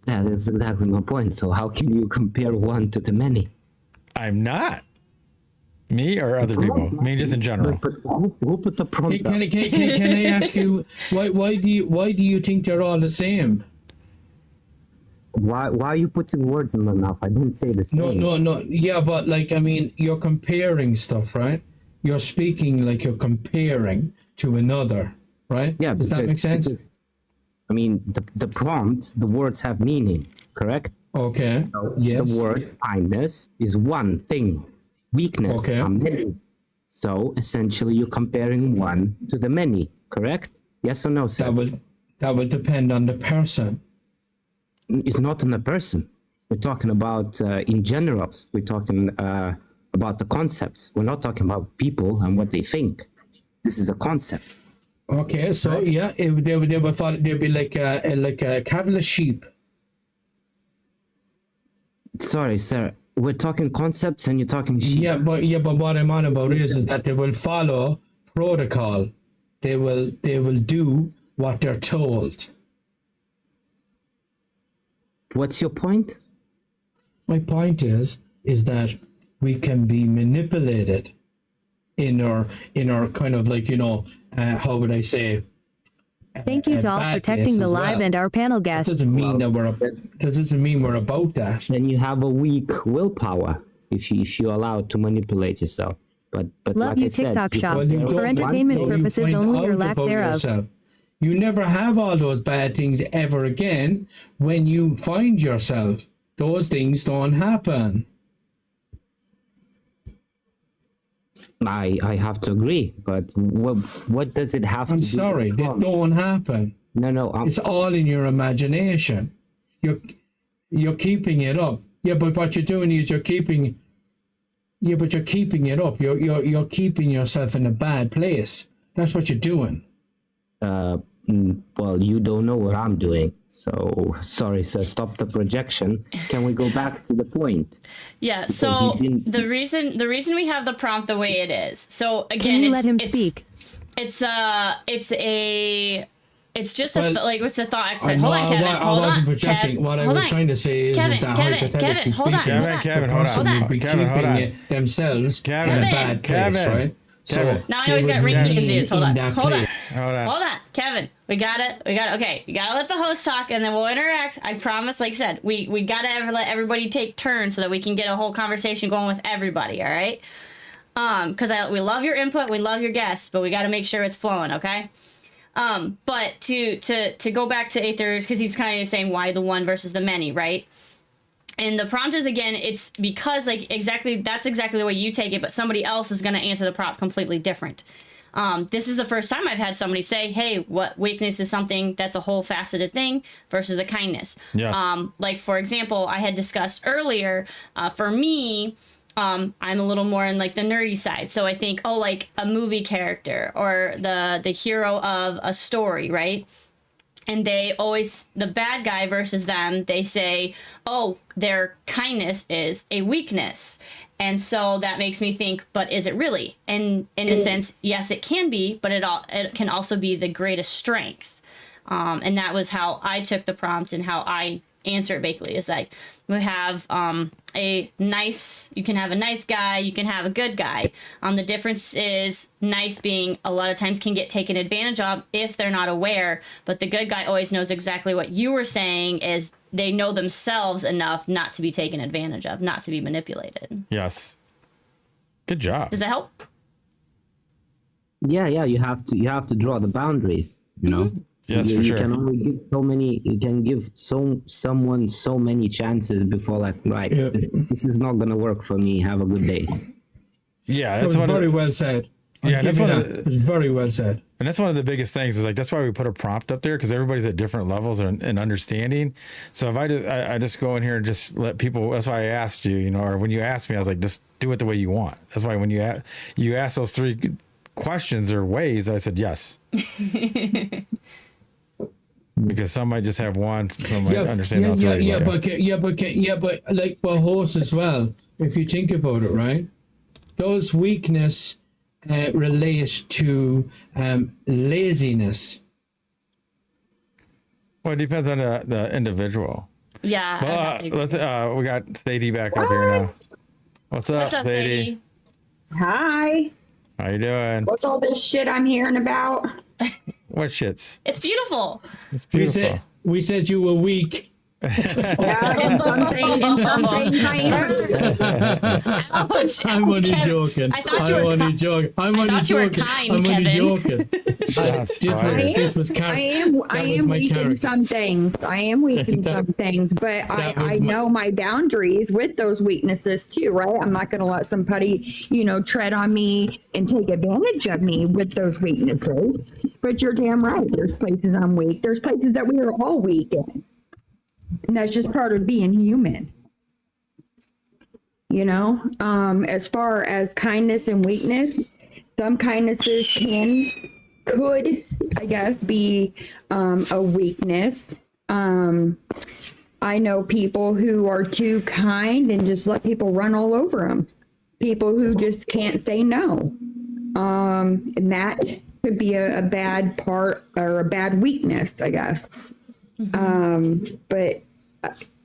Yeah, that's exactly my point. So how can you compare one to the many? I'm not. Me or other people? I mean, just in general. But who put the prompt up? Can I ask you why do you think they're all the same? Why are you putting words in my mouth? I didn't say the same. No. Yeah, but like, I mean, you're comparing stuff, right? You're speaking like you're comparing to another, right? Yeah. Does that make sense? I mean, the prompt, the words have meaning, correct? Okay. So yes. The word kindness is one thing. Weakness are many. So essentially, you're comparing one to the many, correct? Yes or no, sir? That will depend on the person. It's not on the person. We're talking about in generals. We're talking about the concepts. We're not talking about people and what they think. This is a concept. Okay, so yeah, they would thought they'd be like a cattle, a sheep. Sorry, sir. We're talking concepts and you're talking sheep. Yeah, but what I'm on about is that they will follow protocol. They will do what they're told. What's your point? My point is that we can be manipulated in our kind of like, how would I say? Thank you, Doll, protecting the live and our panel guests. That doesn't mean that doesn't mean we're about that. Then you have a weak willpower if you allow to manipulate yourself. But Love like you, I said, TikTok you shop. compare For entertainment one thing- purposes find only or out lack about thereof. yourself. You never have all those bad things ever again. When you find yourself, those things don't happen. I have to agree, but what does it have to I'm do? sorry, they don't happen. No. It's all in your imagination. You're keeping it up. Yeah, but what you're doing is you're keeping it up. You're keeping yourself in a bad place. That's what you're doing. Well, you don't know what I'm doing. So, sorry, sir, stop the projection. Can we go back to the point? Yeah, Because so you didn't- the reason we have the prompt the way it is. So again, Can you let him speak? It's just Well, what's the thought exercise? Hold on, Kevin. I wasn't projecting. What I was trying to say is that hypothetically hold on. speaking, Kevin, the hold person on. would be Kevin, hold on. keeping themselves in Kevin, a bad place, Kevin, right? So Kevin. Now I they always would got rinky remain ears. Hold in on. that Hold on. place. Hold on, Kevin. We gotta. Okay, you gotta let the host talk, and then we'll interact. I promise. Like I said, we gotta let everybody take turns so that we can get a whole conversation going with everybody. All right. Because we love your input, we love your guests, but we got to make sure it's flowing. Okay. But to go back to Aether's, because he's kind of saying why the one versus the many, right? And the prompt is, again, it's because like that's exactly the way you take it, but somebody else is going to answer the prompt completely different. This is the first time I've had somebody say, hey, what weakness is something that's a whole faceted thing versus the kindness. Yeah. Like, for example, I had discussed earlier, for me, I'm a little more in like the nerdy side. So I think, like a movie character or the hero of a story, right? And they always, the bad guy versus them, they say, their kindness is a weakness. And so that makes me think, but is it really? And in a sense, yes, it can be, but it can also be the greatest strength. And that was how I took the prompt and how I answer it basically is like, we have you can have a nice guy, you can have a good guy. The difference is nice being a lot of times can get taken advantage of if they're not aware, but the good guy always knows exactly what you were saying is they know themselves enough not to be taken advantage of, not to be manipulated. Yes. Good job. Does that help? Yeah, you have to draw the boundaries, you know. Yes, for you sure. can only give you can give someone so many chances before like, right, this is not gonna work for me. Have a good day. Yeah, That that's was very well said. Yeah, that's one of It was very well said. And that's one of the biggest things is like, that's why we put a prompt up there because everybody's at different levels and understanding. So if I just go in here and just let people, that's why I asked you, or when you asked me, I was like, just do it the way you want. That's why when you ask those three questions or ways, I said, yes. Because some might just have one, some might understand all three. But like for horse as well, if you think about it, right? Those weakness relate to laziness. Well, it depends on the individual. Yeah. Well, we got Sadie back up here now. What's up, Sadie? Hi. How you doing? What's all this shit I'm hearing about? What shits? It's beautiful. It's beautiful. We said you were weak. Yeah, and something I am. Ouch, I'm only Kevin. joking. I thought you were I'm only joking. I'm only joking. Shots fired. This was I am weak in some things. I am weak in some things, but I know my boundaries with those weaknesses too, right? I'm not going to let somebody, tread on me and take advantage of me with those weaknesses. But you're damn right. There's places I'm weak. There's places that we are all weak in. And that's just part of being human. As far as kindness and weakness, some kindnesses could, I guess, be a weakness. I know people who are too kind and just let people run all over them. People who just can't say no. And that could be a bad part or a bad weakness, I guess. But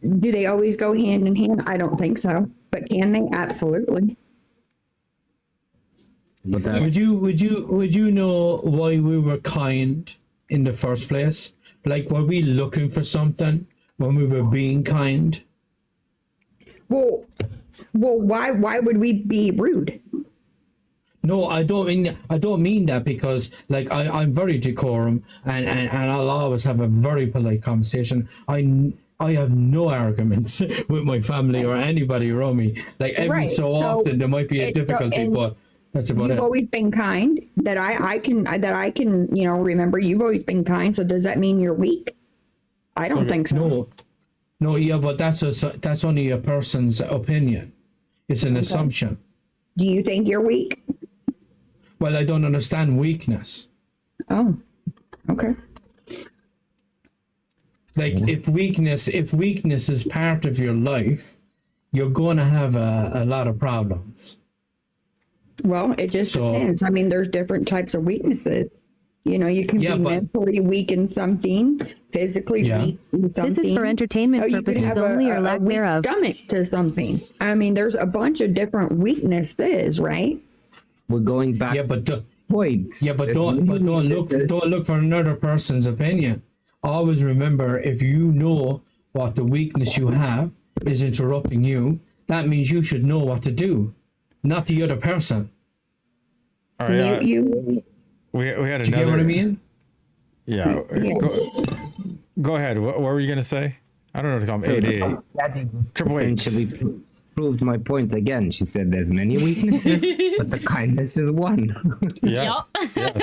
do they always go hand in hand? I don't think so. But can they? Absolutely. But that, would you know why we were kind in the first place? Like, were we looking for something when we were being kind? Well, why would we be rude? No, I don't mean that, because like I'm very decorum and I'll always have a very polite conversation. I have no arguments with my family or anybody around me. Like every so often there might be a difficulty, but that's about it. You've always been kind. That I can remember. You've always been kind. So does that mean you're weak? I don't think so. No, yeah, but that's only a person's opinion. It's an assumption. Do you think you're weak? Well, I don't understand weakness. Oh, okay. Like if weakness is part of your life, you're going to have a lot of problems. Well, it just depends. I mean, there's different types of weaknesses. You can be mentally weak in something, physically weak in something. This is for entertainment purposes only or lack thereof. Stomach to something. I mean, there's a bunch of different weaknesses, right? we're going back. point. Yeah, but don't look for another person's opinion. Always remember, if you know what the weakness you have is interrupting you, that means you should know what to do, not the other person. All right. We had another. Do you get what I mean? Yeah. Go ahead. What were you gonna say? I don't know what to call them. 888. Triple H. Essentially proved my point again. She said there's many weaknesses, but the kindness is one. Yes. Yes.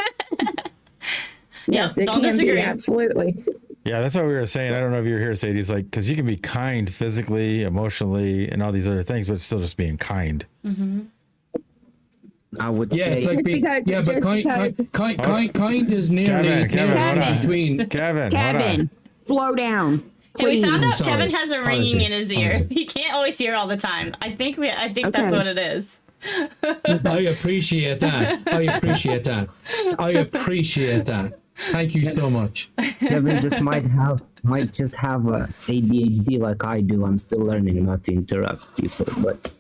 Yes, it don't can disagree. be, absolutely. Yeah, that's what we were saying. I don't know if you were here, Sadie's like, because you can be kind physically, emotionally, and all these other things, but it's still just being kind. I would Yeah, say, like but kind is nearly Kevin, hold on. between. Kevin, hold Kevin, on. slow down. Hey, we found out Sorry. Kevin has a ringing in his ear. Apologies. He can't always hear all the time. I think that's Okay. what it is. I appreciate that. Thank you so much. Kevin just might just have a ADHD like I do. I'm still learning not to interrupt people, but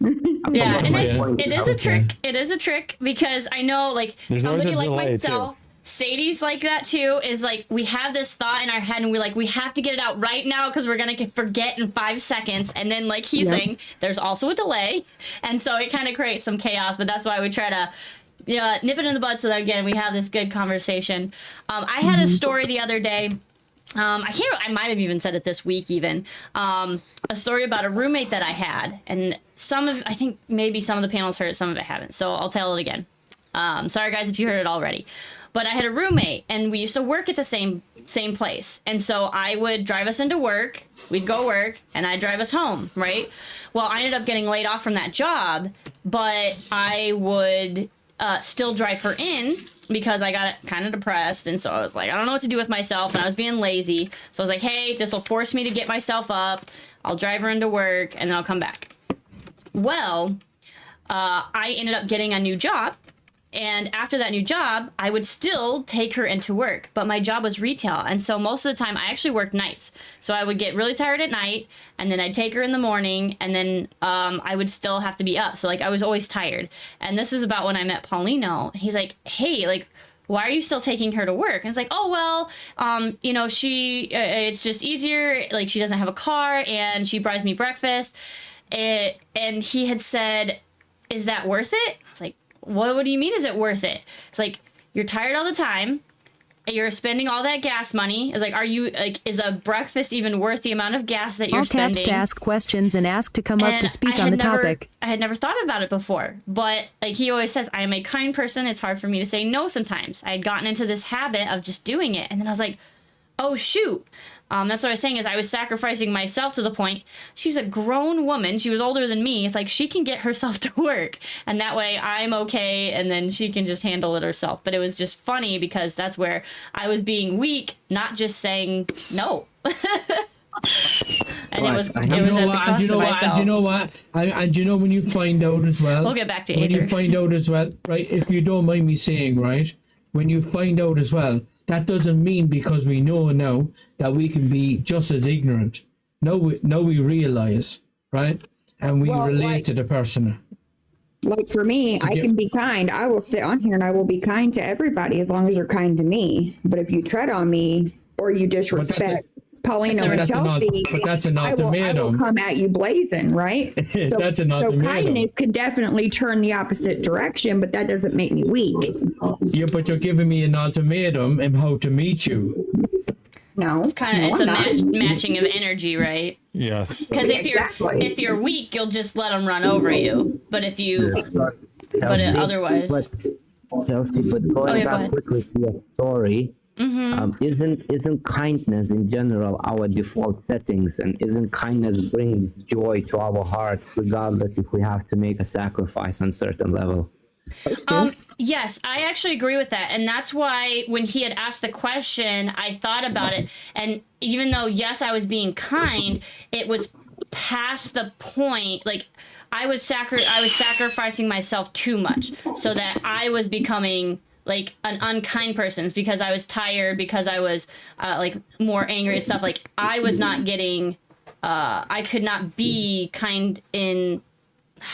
Yeah, and Yeah. it is a trick. It is a trick because I know, like, There's always somebody a like delay, myself, Sadie's like that too, is like, we have this thought in our head and we have to get it out right now because we're going to forget in 5 seconds. And then, like he's saying, there's also a delay. And so it kind of creates some chaos, but that's why we try to nip it in the bud so that, again, we have this good conversation. I had a story the other day. I might have even said it this week even, a story about a roommate that I had, and I think maybe some of the panels heard it, some of it haven't, so I'll tell it again. Sorry guys if you heard it already, but I had a roommate and we used to work at the same place, and so I would drive us into work, we'd go work, and I'd drive us home, right? Well, I ended up getting laid off from that job, but I would still drive her in because I got kind of depressed, and so I was like, I don't know what to do with myself, and I was being lazy, so I was like, hey, this will force me to get myself up, I'll drive her into work, and then I'll come back. Well, I ended up getting a new job, and after that new job, I would still take her into work, but my job was retail, and so most of the time I actually worked nights, so I would get really tired at night, and then I'd take her in the morning, and then I would still have to be up, so like I was always tired. And this is about when I met Paulino. He's like, hey, like, why are you still taking her to work? And it's like, oh, well, it's just easier, like she doesn't have a car, and she buys me breakfast. And he had said, is that worth it? I was like, what do you mean is it worth it? It's like, you're tired all the time, you're spending all that gas money. It's like, is a breakfast even worth the amount of gas that you're All spending? taps to ask questions and ask to come up And to speak I on had the topic. I had never thought about it before, but like he always says, I am a kind person. It's hard for me to say no sometimes. I had gotten into this habit of just doing it, and then I was like, oh shoot. That's what I was saying, is I was sacrificing myself to the point, she's a grown woman, she was older than me, it's like she can get herself to work, and that way I'm okay, and then she can just handle it herself. But it was just funny because that's where I was being weak, not just saying no. And it was at the cost of myself. And you know what? And you know when you find out as well. We'll get back to when Aether. you find out as well, right? If you don't mind me saying, right? When you find out as well, that doesn't mean because we know now that we can be just as ignorant. Now we realize, right? And we relate to the person. Like for me, I can be kind. I will sit on here and I will be kind to everybody as long as you're kind to me. But if you tread on me or you disrespect Paulino and Chelsey, but that's an I will ultimatum. come at you blazing, right? That's an So ultimatum. kindness could definitely turn the opposite direction, but that doesn't make me weak. Yeah, but you're giving me an ultimatum and how to meet you. No, It's a matching of energy, right? Yes. Because Exactly. if you're weak, you'll just let them run over you. But if you, otherwise, Chelsea, but going go back ahead. quickly to your story, isn't kindness in general our default settings, and isn't kindness bring joy to our heart regardless if we have to make a sacrifice on certain level? Yes, I actually agree with that. And that's why when he had asked the question, I thought about it. And even though, yes, I was being kind, it was past the point. Like, I was sacrificing myself too much so that I was becoming like an unkind person because I was tired, because I was like more angry and stuff. Like, I was not getting, I could not be kind in,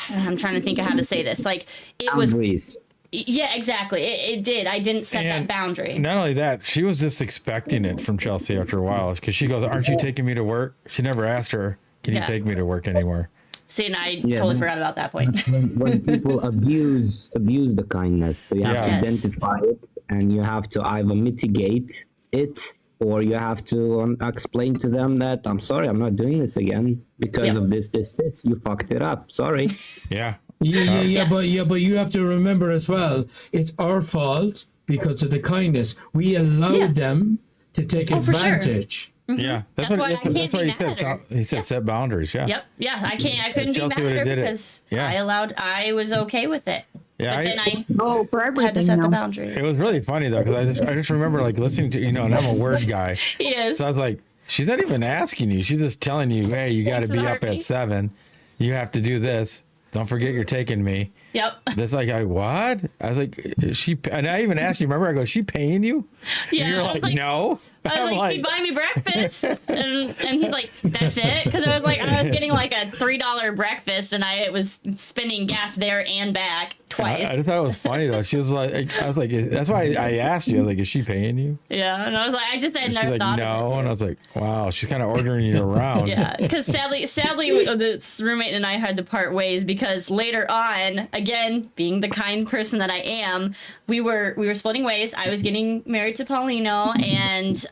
I'm trying to think of how to say this. Like, it was, Boundaries. Yeah, exactly. It did. I didn't set that And boundary. Not only that, she was just expecting it from Chelsey after a while because she goes, "Aren't you taking me to work?" She never asked her, "Can you Yeah. take me to work anymore?" See, and I Yes. totally forgot about that point. When people abuse the kindness, so you have to Yes. identify it, and you have to either mitigate it, or you have to explain to them that I'm sorry, I'm not doing this again because Yep. of this. You fucked it up. Sorry. Yeah. Yes. But you have to remember as well, it's our fault because of the kindness. We allowed Yeah. them to take for sure. advantage. Yeah. That's why I can't that's why be he said. mad at her. He said set boundaries. Yeah. Yep. Yeah, I couldn't be Chelsey mad at would've her did it. because Yeah. I was okay with it. Yeah. But then I Oh, for everything. had to set the though. boundary. It was really funny though because I just remember like listening to and I'm a word guy, Yes. so I was like, she's not even asking you. She's just telling you, hey, you got to Thanks be for the up at heartbeat. 7. You have to do this. Don't forget you're taking me. Yep. That's like, what? I was like, is she? And I even asked you. Remember, I go, is she paying you? Yeah. And you're I was like, no. I was I'm like, she'd buy me breakfast, and he's like, that's it, because I was getting like a $3 breakfast, and it was spending gas there and back twice. I just thought it was funny though. She was like, I was like, that's why I asked you. I was like, is she paying you? Yeah, and I was like, I just had She's never like, thought no. of it. And I was like, wow, she's kind of ordering you around. Yeah, because sadly, this roommate and I had to part ways because later on, again, being the kind person that I am, we were splitting ways. I was getting married to Paulino, and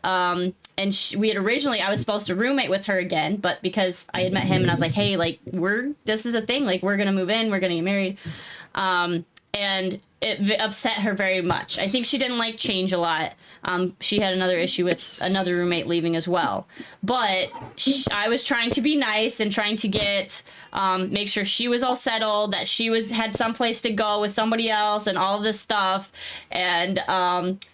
we had originally, I was supposed to roommate with her again, but because I had met him and I was like, hey, like this is a thing, like we're gonna move in, we're gonna get married, and it upset her very much. I think she didn't like change a lot. She had another issue with another roommate leaving as well. But I was trying to be nice and trying to get, make sure she was all settled, that she had someplace to go with somebody else and all of this stuff. And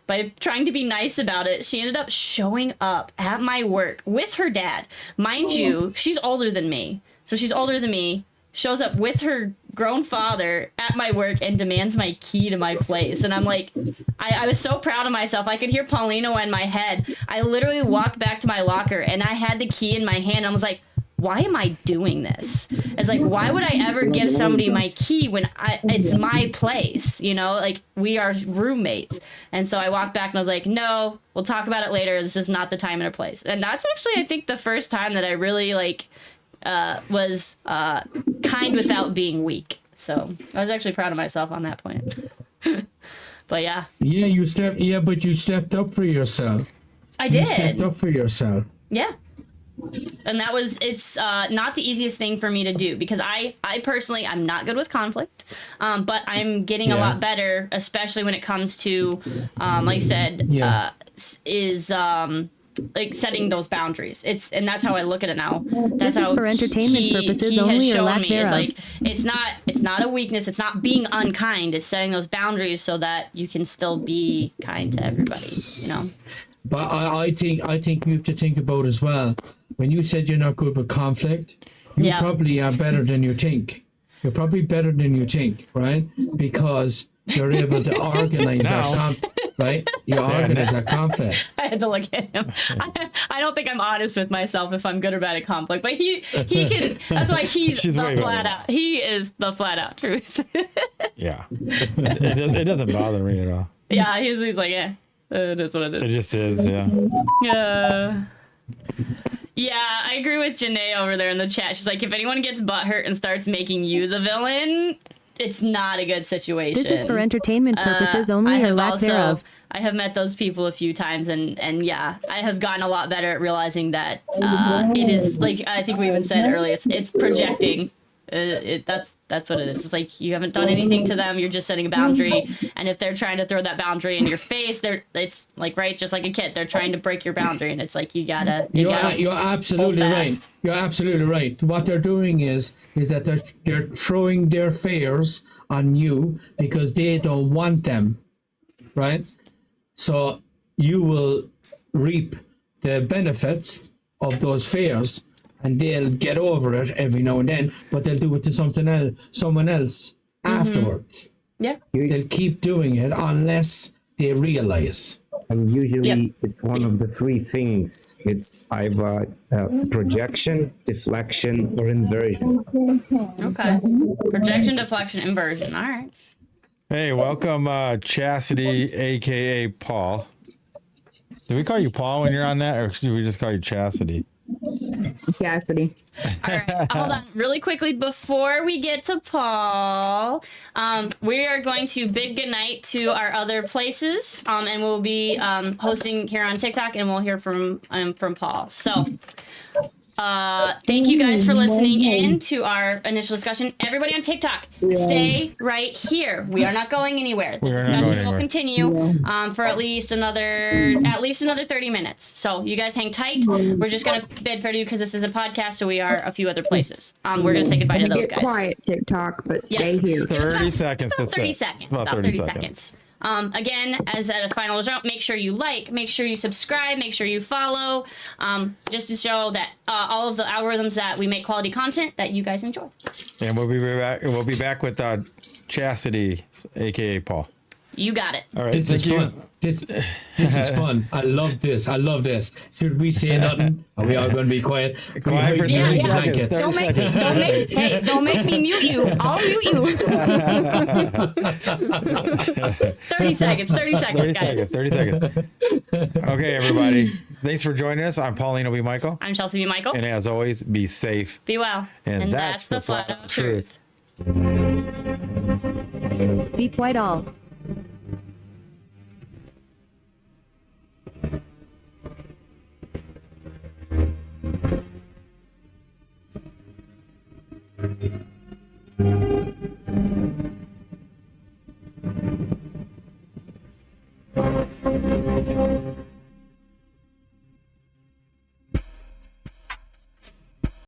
by trying to be nice about it, she ended up showing up at my work with her dad. Mind you, she's older than me. So she's older than me. Shows up with her grown father at my work and demands my key to my place. And I'm like, I was so proud of myself. I could hear Paulino in my head. I literally walked back to my locker and I had the key in my hand. And I was like, why am I doing this? It's like, why would I ever give somebody my key when it's my place? You know, like we are roommates. And so I walked back and I was like, no, we'll talk about it later. This is not the time and a place. And that's actually, I think, the first time that I really was kind without being weak. So I was actually proud of myself on that point. But yeah. Yeah, but you stepped up for yourself. I did. You stepped up for yourself. Yeah. And it's not the easiest thing for me to do because I personally, I'm not good with conflict, but I'm getting a lot better, especially when it comes to, like I said, like setting those boundaries. And that's how I look at it now. That's This is how for entertainment purposes he only has or shown lack me. It's thereof. like it's not a weakness. It's not being unkind. It's setting those boundaries so that you can still be kind to everybody. You know. But I think you have to think about as well. When you said you're not good with conflict, you probably are better than you think. You're probably better than you think, right? Because you're able to organize that right? You organize that conflict. I had to look at him. I don't think I'm honest with myself if I'm good or bad at conflict, but he can. That's why he's She's the way better. flat out. He is the flat out truth. Yeah. It doesn't bother me at all. Yeah, he's like, yeah, it is what it It is. just is. Yeah. Yeah, I agree with Janae over there in the chat. She's like, if anyone gets butthurt and starts making you the villain, it's not a good situation. This is for entertainment purposes only I or have lack thereof. I have met those people a few times, and yeah, I have gotten a lot better at realizing that it is, like I think we even said earlier, it's projecting. That's what it is. It's like you haven't done anything to them. You're just setting a boundary, and if they're trying to throw that boundary in your face, it's like just like a kid. They're trying to break your boundary, and it's like you gotta. You're absolutely hold right. fast. You're absolutely right. What they're doing is that they're throwing their fears on you because they don't want them, right? So you will reap the benefits of those fears, and they'll get over it every now and then, but they'll do it to someone else afterwards. Yeah. They'll keep doing it unless they realize. And usually it's one of the three things. It's either projection, deflection, or inversion. Okay. Projection, deflection, inversion. All right. Hey, welcome, Chastity, aka Paul. Do we call you Paul when you're on that, or should we just call you Chastity? Chastity. All right, hold on really quickly before we get to Paul. We are going to bid goodnight to our other places, and we'll be hosting here on TikTok, and we'll hear from Paul. So, thank you guys for listening in to our initial discussion. Everybody on TikTok, stay right here. We are not going anywhere. The discussion will continue for at least another 30 minutes. So you guys hang tight. We're just gonna bid for you because this is a podcast, so we are a few other places. We're gonna say goodbye to those guys. Quiet TikTok, but Yes. stay here. 30 seconds. About That's 30 it. seconds. About 30 seconds. Again, as a final result, make sure you like, make sure you subscribe, make sure you follow, just to show that all of the algorithms that we make quality content that you guys enjoy. And we'll be back. We'll be back with Chastity, aka Paul. You got it. All right. This is fun. This is fun. I love this. I love this. Should we say nothing? Are we all going to be quiet? Quiet for 30 Yeah, yeah. seconds. Don't make me mute you. I'll mute you. 30 seconds, 30 seconds, guys. 30 seconds. Okay, everybody. Thanks for joining us. I'm Paulino B Michael. I'm Chelsey B Michael. And as always, be safe. Be well. And that's the flat out truth. Beat White all.